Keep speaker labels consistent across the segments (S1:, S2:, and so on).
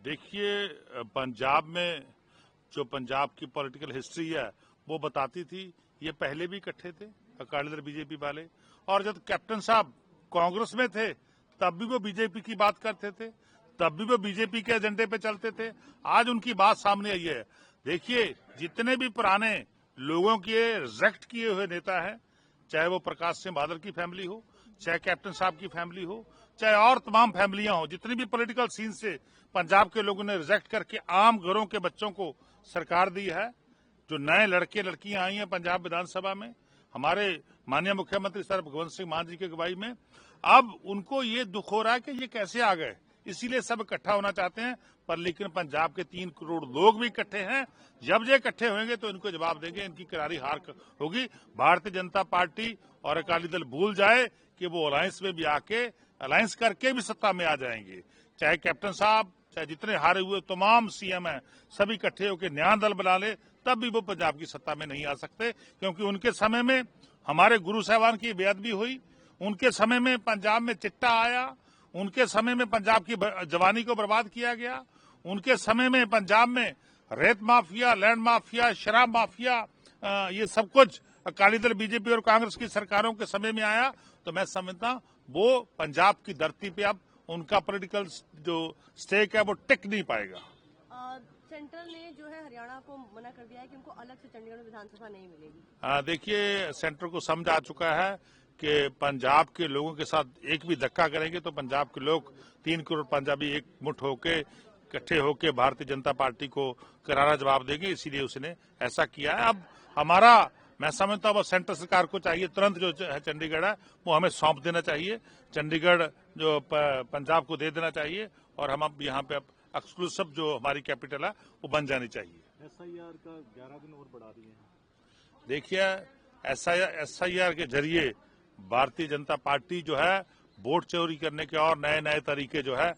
S1: देखिए, पंजाब में जो पंजाब की पॉलिटिकल हिस्ट्री है वो बताती थी ये पहले भी इकट्ठे थे अकाली दल बीजेपी वाले, और जब कैप्टन साहब कांग्रेस में थे तब भी वो बीजेपी की बात करते थे, तब भी वो बीजेपी के एजेंडे पे चलते थे। आज उनकी बात सामने आई है। देखिए, जितने भी पुराने लोगों के रिजेक्ट किए हुए नेता हैं, चाहे वो प्रकाश सिंह बादल की फैमिली हो, चाहे कैप्टन साहब की फैमिली हो, चाहे और तमाम फैमिलियां हो, जितनी भी पॉलिटिकल सीन से पंजाब के लोगों ने रिजेक्ट करके आम घरों के बच्चों को सरकार दी है, जो नए लड़के लड़कियां आई हैं पंजाब विधानसभा में हमारे माननीय मुख्यमंत्री सर भगवंत सिंह मान जी की अगुवाई में, अब उनको ये दुख हो रहा है कि ये कैसे आ गए, इसीलिए सब इकट्ठा होना चाहते हैं। पर लेकिन पंजाब के 3 करोड़ लोग भी इकट्ठे हैं। जब ये इकट्ठे होंगे तो इनको जवाब देंगे, इनकी करारी हार होगी। भारतीय जनता पार्टी और अकाली दल भूल जाए कि वो अलायंस में भी आके अलायंस करके भी सत्ता में आ जाएंगे। चाहे कैप्टन साहब, चाहे जितने हारे हुए तमाम सीएम हैं, सभी इकट्ठे होकर न्याय दल बना ले, तब भी वो पंजाब की सत्ता में नहीं आ सकते, क्योंकि उनके समय में हमारे गुरु साहबान की बेअदबी हुई, उनके समय में पंजाब में चिट्टा आया, उनके समय में पंजाब की जवानी को बर्बाद किया गया, उनके समय में पंजाब में रेत माफिया, लैंड माफिया, शराब माफिया, ये सब कुछ अकाली दल बीजेपी और कांग्रेस की सरकारों के समय में आया। तो मैं समझता वो पंजाब की धरती पे अब उनका पॉलिटिकल जो स्टेक है वो टिक नहीं पाएगा।
S2: सेंट्रल ने जो है हरियाणा को मना कर दिया है कि उनको अलग से चंडीगढ़ में विधानसभा नहीं मिलेगी।
S1: देखिए, सेंटर को समझ आ चुका है कि पंजाब के लोगों के साथ एक भी धक्का करेंगे तो पंजाब के लोग 3 करोड़ पंजाबी एक मुठ होके इकट्ठे होके भारतीय जनता पार्टी को करारा जवाब देंगे, इसीलिए उसने ऐसा किया है। अब हमारा, मैं समझता हूँ सेंटर सरकार को चाहिए तुरंत जो है चंडीगढ़ है वो हमें सौंप देना चाहिए, चंडीगढ़ जो पंजाब को दे देना चाहिए, और हम अब यहाँ पे एक्सक्लूसिव जो हमारी कैपिटल है वो बन जानी चाहिए।
S3: SIR का 11 दिन और बढ़ा दिए हैं।
S1: देखिए, SIR के जरिए भारतीय जनता पार्टी जो है वोट चोरी करने के और नए नए तरीके जो है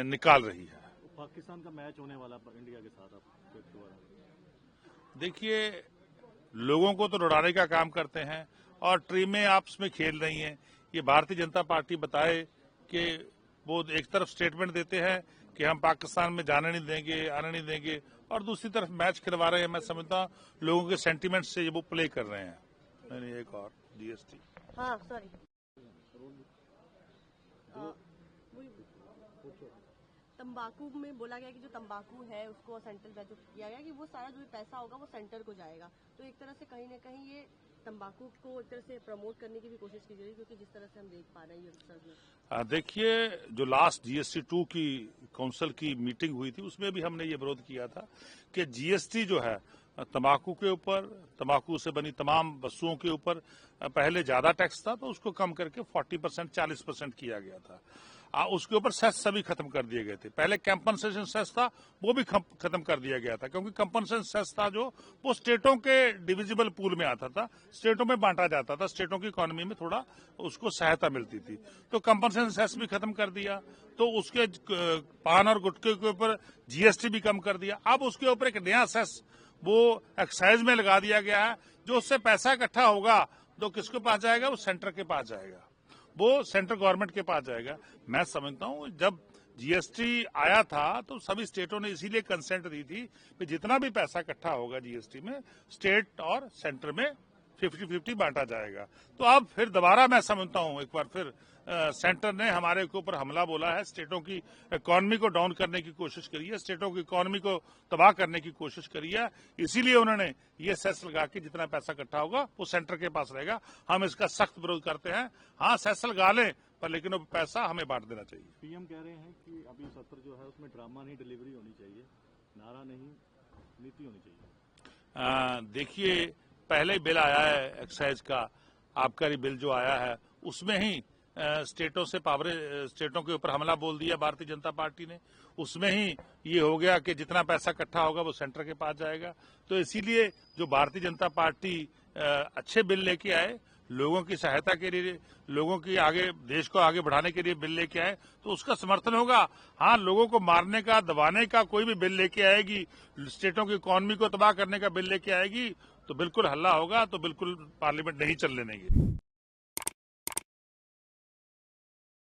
S1: निकाल रही है।
S3: पाकिस्तान का मैच होने वाला इंडिया के साथ
S1: देखिए, लोगों को तो लड़ाने का काम करते हैं और टीमें आपस में खेल रही हैं। ये भारतीय जनता पार्टी बताए कि वो एक तरफ स्टेटमेंट देते हैं कि हम पाकिस्तान में जाने नहीं देंगे, आने नहीं देंगे, और दूसरी तरफ मैच खिलवा रहे हैं। मैं समझता हूँ लोगों के सेंटीमेंट से वो प्ले कर रहे हैं। नहीं, एक और GST।
S2: हाँ, सॉरी, तंबाकू में बोला गया कि जो तंबाकू है उसको सेंट्रल में जो किया गया कि वो सारा जो भी पैसा होगा वो सेंटर को जाएगा, तो एक तरह से कहीं ना कहीं ये तंबाकू को एक तरह से प्रमोट करने की भी कोशिश की जा रही है, क्योंकि जिस तरह से हम देख पा रहे हैं।
S1: देखिए, जो लास्ट GST 2 की काउंसिल की मीटिंग हुई थी उसमें भी हमने ये विरोध किया था कि GST जो है तंबाकू के ऊपर, तंबाकू से बनी तमाम वस्तुओं के ऊपर पहले ज्यादा टैक्स था तो उसको कम करके 40% 40% किया गया था। उसके ऊपर सेस सभी खत्म कर दिए गए थे। पहले कंपनसेशन सेस था वो भी खत्म कर दिया गया था, क्योंकि कंपनसेशन सेस था जो वो स्टेटों के डिविजिबल पूल में आता था, स्टेटों में बांटा जाता था, स्टेटों की इकोनॉमी में थोड़ा उसको सहायता मिलती थी। तो कंपनसेशन सेस भी खत्म कर दिया, तो उसके पान और गुटखे के ऊपर GST भी कम कर दिया। अब उसके ऊपर एक नया सेस वो एक्साइज में लगा दिया गया है, जो उससे पैसा इकट्ठा होगा तो किसके पास जाएगा, वो सेंटर के पास जाएगा, वो सेंट्रल गवर्नमेंट के पास जाएगा। मैं समझता हूँ जब GST आया था तो सभी स्टेटों ने इसीलिए कंसेंट दी थी कि जितना भी पैसा इकट्ठा होगा GST में स्टेट और सेंटर में 50-50 बांटा जाएगा। तो अब फिर दोबारा मैं समझता हूँ एक बार फिर सेंटर ने हमारे के ऊपर हमला बोला है, स्टेटों की इकोनॉमी को डाउन करने की कोशिश करी है, स्टेटों की इकोनॉमी को तबाह करने की कोशिश करी है। इसीलिए उन्होंने ये सेस लगा के जितना पैसा इकट्ठा होगा वो सेंटर के पास रहेगा। हम इसका सख्त विरोध करते हैं। हाँ, सेस लगा लें पर लेकिन वो पैसा हमें बांट देना चाहिए।
S3: PM कह रहे हैं कि अभी सत्र जो है उसमें ड्रामा नहीं, डिलीवरी होनी चाहिए, नारा नहीं, नीति होनी चाहिए।
S1: देखिए, पहले बिल आया है एक्साइज का, आबकारी बिल जो आया है उसमें ही स्टेटों से स्टेटों के ऊपर हमला बोल दिया भारतीय जनता पार्टी ने। उसमें ही ये हो गया कि जितना पैसा इकट्ठा होगा वो सेंटर के पास जाएगा। तो इसीलिए जो भारतीय जनता पार्टी अच्छे बिल लेके आए, लोगों की सहायता के लिए, लोगों की आगे, देश को आगे बढ़ाने के लिए बिल लेके आए, तो उसका समर्थन होगा। हाँ, लोगों को मारने का, दबाने का कोई भी बिल लेके आएगी, स्टेटों की इकोनॉमी को तबाह करने का बिल लेके आएगी तो बिल्कुल हल्ला होगा, तो बिल्कुल पार्लियामेंट नहीं चलने देंगे।